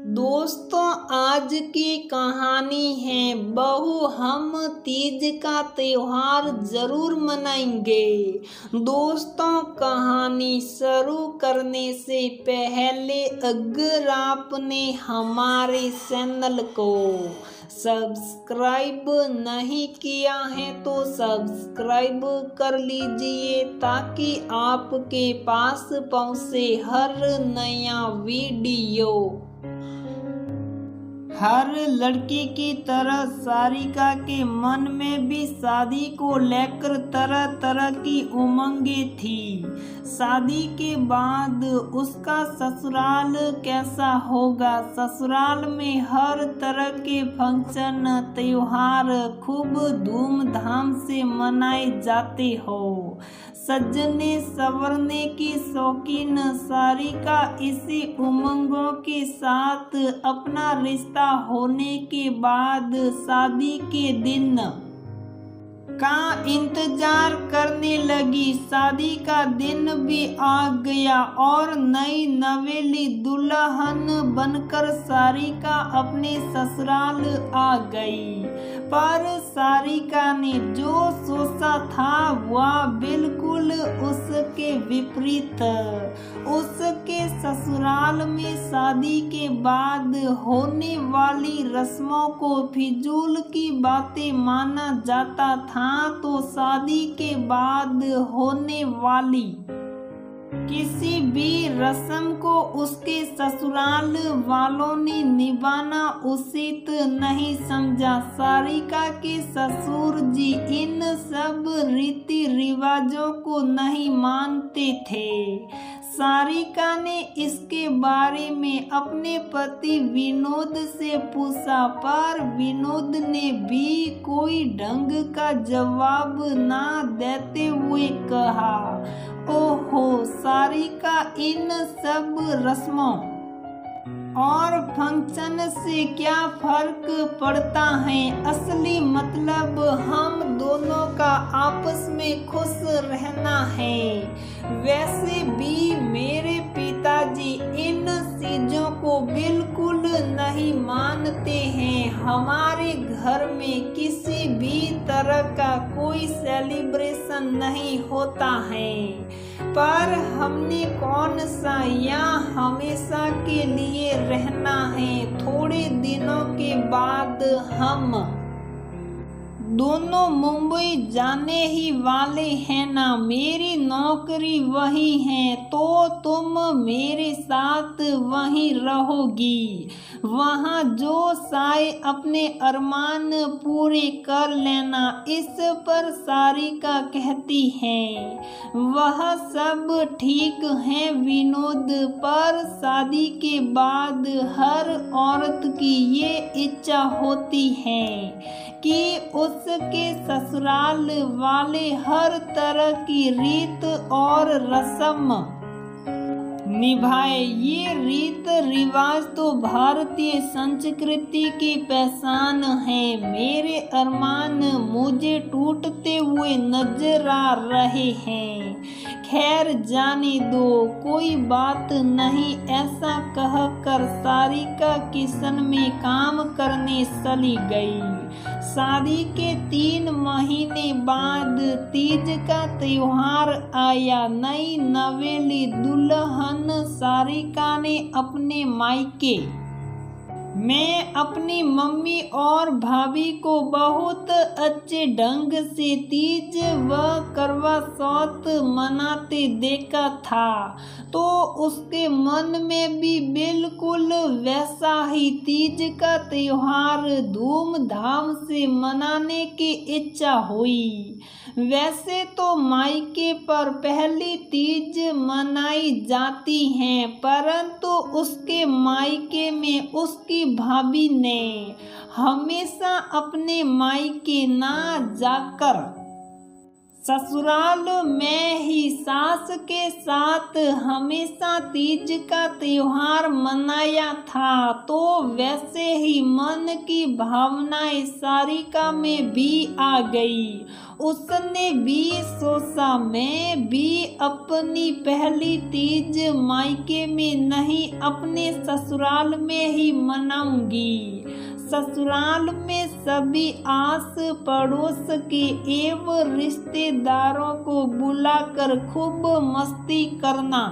दोस्तों, आज की कहानी है बहू हम तीज का त्योहार जरूर मनाएंगे। दोस्तों, कहानी शुरू करने से पहले अगर आपने हमारे चैनल को सब्सक्राइब नहीं किया है तो सब्सक्राइब कर लीजिए ताकि आपके पास पहुंचे हर नया वीडियो। हर लड़की की तरह सारिका के मन में भी शादी को लेकर तरह तरह की उमंगें थी। शादी के बाद उसका ससुराल कैसा होगा, ससुराल में हर तरह के फंक्शन त्योहार खूब धूमधाम से मनाए जाते हो। सजने संवरने की शौकीन सारिका इसी उमंगों के साथ अपना रिश्ता होने के बाद शादी के दिन का इंतजार करने लगी। शादी का दिन भी आ गया और नई नवेली दुल्हन बनकर सारिका अपने ससुराल आ गई। पर सारिका ने जो सोचा था वह बिल्कुल उसके विपरीत। उसके ससुराल में शादी के बाद होने वाली रस्मों को फिजूल की बातें माना जाता था, तो शादी के बाद होने वाली किसी भी रस्म को उसके ससुराल वालों ने निभाना उचित नहीं समझा। सारिका के ससुर जी इन सब रीति रिवाजों को नहीं मानते थे। सारिका ने इसके बारे में अपने पति विनोद से पूछा, पर विनोद ने भी कोई ढंग का जवाब ना देते हुए कहा, ओहो सारिका, इन सब रस्मों और फंक्शन से क्या फर्क पड़ता है? असली मतलब हम दोनों का आपस में खुश रहना है। वैसे भी मेरे पिताजी इन चीजों को बिल्कुल नहीं मानते हैं। हमारे घर में किसी भी तरह का कोई सेलिब्रेशन नहीं होता है, पर हमने कौन सा यहाँ हमेशा के लिए रहना है। थोड़े दिनों के बाद हम दोनों मुंबई जाने ही वाले हैं ना। मेरी नौकरी वही है तो तुम मेरे साथ वहीं रहोगी। वहाँ जो चाहे अपने अरमान पूरे कर लेना। इस पर सारिका कहती है, वह सब ठीक है विनोद, पर शादी के बाद हर औरत की ये इच्छा होती है कि उसके ससुराल वाले हर तरह की रीत और रस्म निभाए। ये रीत रिवाज तो भारतीय संस्कृति की पहचान है। मेरे अरमान मुझे टूटते हुए नजर आ रहे हैं। खैर जाने दो, कोई बात नहीं। ऐसा कहकर सारिका किचन में काम करने चली गई। शादी के 3 महीने बाद तीज का त्योहार आया। नई नवेली दुल्हन सारिका ने अपने मायके मैं अपनी मम्मी और भाभी को बहुत अच्छे ढंग से तीज व करवा चौथ मनाते देखा था, तो उसके मन में भी बिल्कुल वैसा ही तीज का त्योहार धूमधाम से मनाने की इच्छा हुई। वैसे तो मायके पर पहली तीज मनाई जाती है, परंतु उसके मायके में उसकी भाभी ने हमेशा अपने मायके ना जाकर ससुराल में ही सास के साथ हमेशा तीज का त्योहार मनाया था, तो वैसे ही मन की भावनाएं सारिका में भी आ गई। उसने भी सोचा मैं भी अपनी पहली तीज मायके में नहीं अपने ससुराल में ही मनाऊंगी। ससुराल में सभी आस पड़ोस के एवं रिश्तेदारों को बुलाकर खूब मस्ती करना,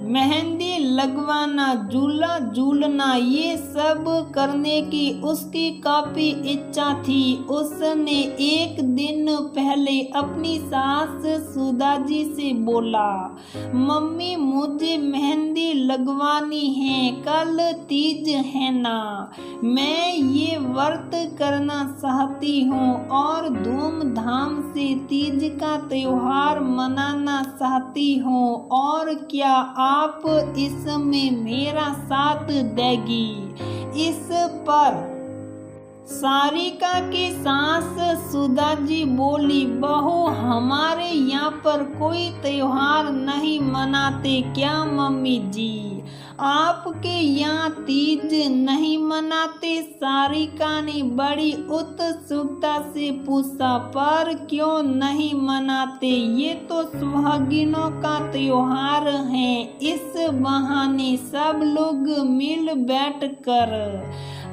मेहंदी लगवाना, झूला झूलना, ये सब करने की उसकी काफी इच्छा थी। उसने एक दिन पहले अपनी सास सुधा जी से बोला, मम्मी मुझे मेहंदी लगवानी है, कल तीज है ना, मैं ये व्रत करना चाहती हूँ और धूमधाम से तीज का त्योहार मनाना चाहती हूँ, और क्या आप इसमें मेरा साथ देगी? इस पर सारिका की सास सुधा जी बोली, बहू हमारे यहाँ पर कोई त्योहार नहीं मनाते क्या मम्मी जी? आपके यहाँ तीज नहीं मनाते? सारिका ने बड़ी उत्सुकता से पूछा, पर क्यों नहीं मनाते? ये तो सुहागिनों का त्योहार है, इस बहाने सब लोग मिल बैठ कर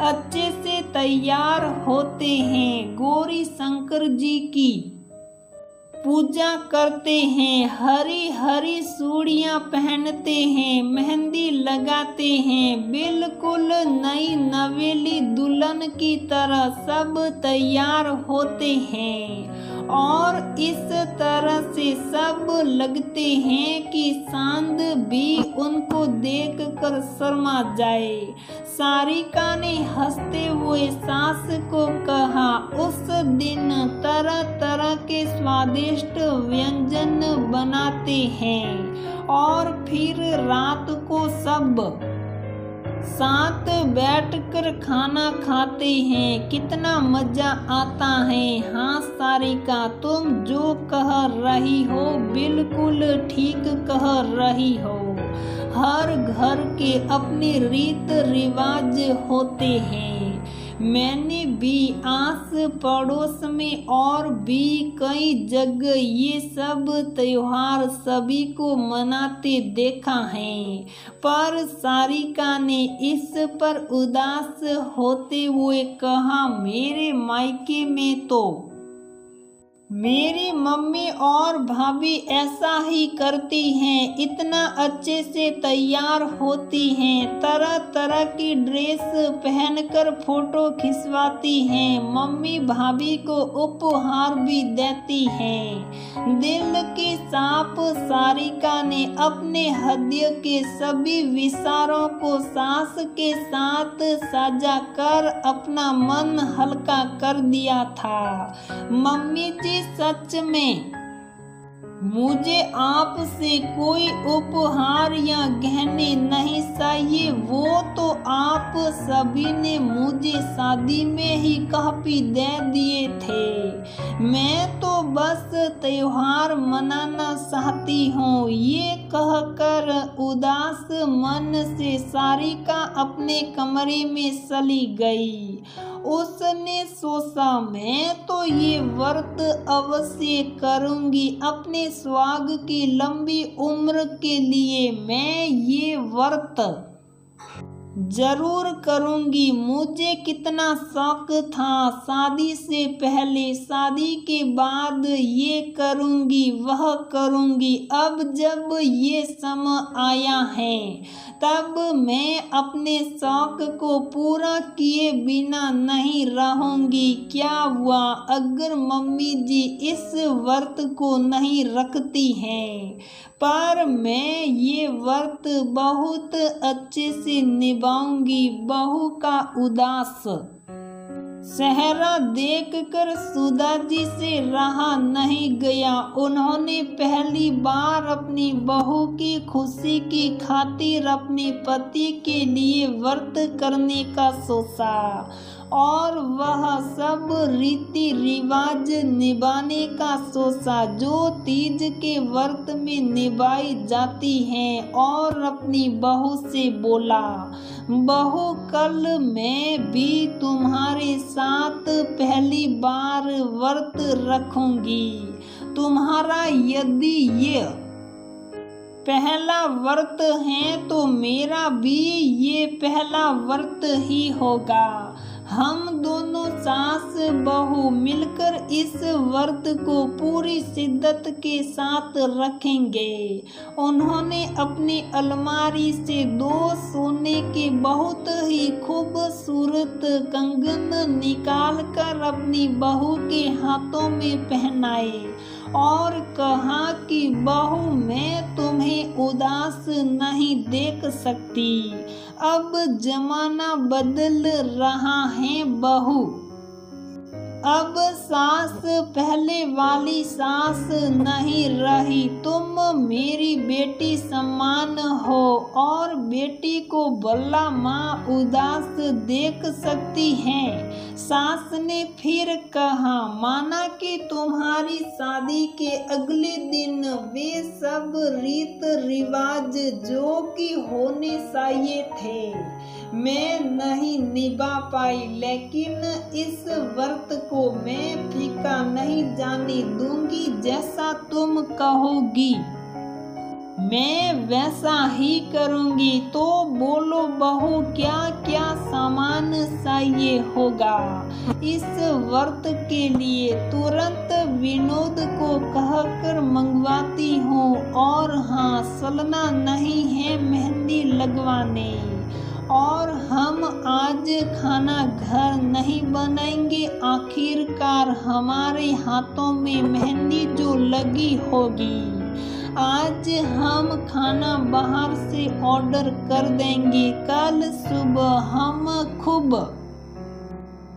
अच्छे से तैयार होते हैं, गौरी शंकर जी की पूजा करते हैं, हरी हरी चूड़ियाँ पहनते हैं, मेहंदी लगाते हैं, बिल्कुल नई नवेली दुल्हन की तरह सब तैयार होते हैं, और इस तरह से सब लगते हैं कि चांद भी उनको देखकर शर्मा जाए। सारिका ने हंसते हुए सास को कहा, उस दिन तरह तरह के स्वादिष्ट व्यंजन बनाते हैं और फिर रात को सब साथ बैठकर खाना खाते हैं, कितना मजा आता है। हाँ सारिका, तुम जो कह रही हो बिल्कुल ठीक कह रही हो। हर घर के अपने रीत रिवाज होते हैं। मैंने भी आस पड़ोस में और भी कई जगह ये सब त्योहार सभी को मनाते देखा है, पर सारिका ने इस पर उदास होते हुए कहा, मेरे मायके में तो मेरी मम्मी और भाभी ऐसा ही करती हैं, इतना अच्छे से तैयार होती हैं, तरह तरह की ड्रेस पहनकर फोटो खिंचवाती हैं, मम्मी भाभी को उपहार भी देती हैं। दिल की साफ सारिका ने अपने हृदय के सभी विचारों को सास के साथ साझा कर अपना मन हल्का कर दिया था। मम्मी जी सच में मुझे आपसे कोई उपहार या गहने नहीं चाहिए, वो तो आप सभी ने मुझे शादी में ही काफी दे दिए थे, मैं तो बस त्योहार मनाना चाहती हूँ। ये कहकर उदास मन से सारिका अपने कमरे में चली गई। उसने सोचा, मैं तो ये व्रत अवश्य करूंगी, अपने सुहाग की लंबी उम्र के लिए मैं ये व्रत जरूर करूंगी। मुझे कितना शौक था शादी से पहले, शादी के बाद ये करूंगी वह करूंगी। अब जब ये समय आया है तब मैं अपने शौक को पूरा किए बिना नहीं रहूंगी। क्या हुआ अगर मम्मी जी इस व्रत को नहीं रखती हैं, पर मैं ये व्रत बहुत अच्छे से निभाऊंगी। बहू का उदास सेहरा देखकर सुधा जी से रहा नहीं गया। उन्होंने पहली बार अपनी बहू की खुशी की खातिर अपने पति के लिए व्रत करने का सोचा और वह सब रीति रिवाज निभाने का सोचा जो तीज के व्रत में निभाई जाती हैं, और अपनी बहू से बोला, बहू कल मैं भी तुम्हारे साथ पहली बार व्रत रखूंगी। तुम्हारा यदि ये पहला व्रत है तो मेरा भी ये पहला व्रत ही होगा। हम दोनों सास बहू मिलकर इस व्रत को पूरी शिद्दत के साथ रखेंगे। उन्होंने अपनी अलमारी से 2 सोने के बहुत ही खूबसूरत कंगन निकाल कर अपनी बहू के हाथों में पहनाए और कहा कि बहू मैं तुम्हें उदास नहीं देख सकती। अब जमाना बदल रहा है बहू। अब सास पहले वाली सास नहीं रही। तुम मेरी बेटी समान हो और बेटी को भला माँ उदास देख सकती है। सास ने फिर कहा, माना कि तुम्हारी शादी के अगले दिन वे सब रीत रिवाज जो कि होने चाहिए थे मैं नहीं निभा पाई, लेकिन इस व्रत को मैं फीका नहीं जाने दूंगी। जैसा तुम कहोगी मैं वैसा ही करूंगी। तो बोलो बहू क्या क्या सामान चाहिए होगा। इस व्रत के लिए तुरंत विनोद को कहकर मंगवाती हूँ। और हाँ, चलना नहीं है मेहंदी लगवाने। और हम आज खाना घर नहीं बनाएंगे। आखिरकार हमारे हाथों में मेहंदी जो लगी होगी। आज हम खाना बाहर से ऑर्डर कर देंगे। कल सुबह हम खूब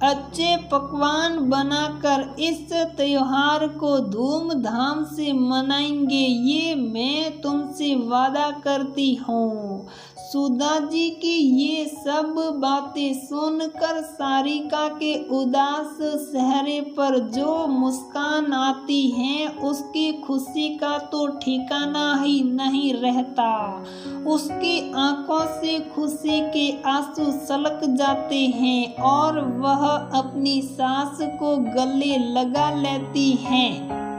अच्छे पकवान बनाकर इस त्योहार को धूमधाम से मनाएंगे। ये मैं तुमसे वादा करती हूँ। सुधा जी की ये सब बातें सुनकर सारिका के उदास चेहरे पर जो मुस्कान आती है उसकी खुशी का तो ठिकाना ही नहीं रहता। उसकी आंखों से खुशी के आंसू छलक जाते हैं और वह अपनी सास को गले लगा लेती हैं।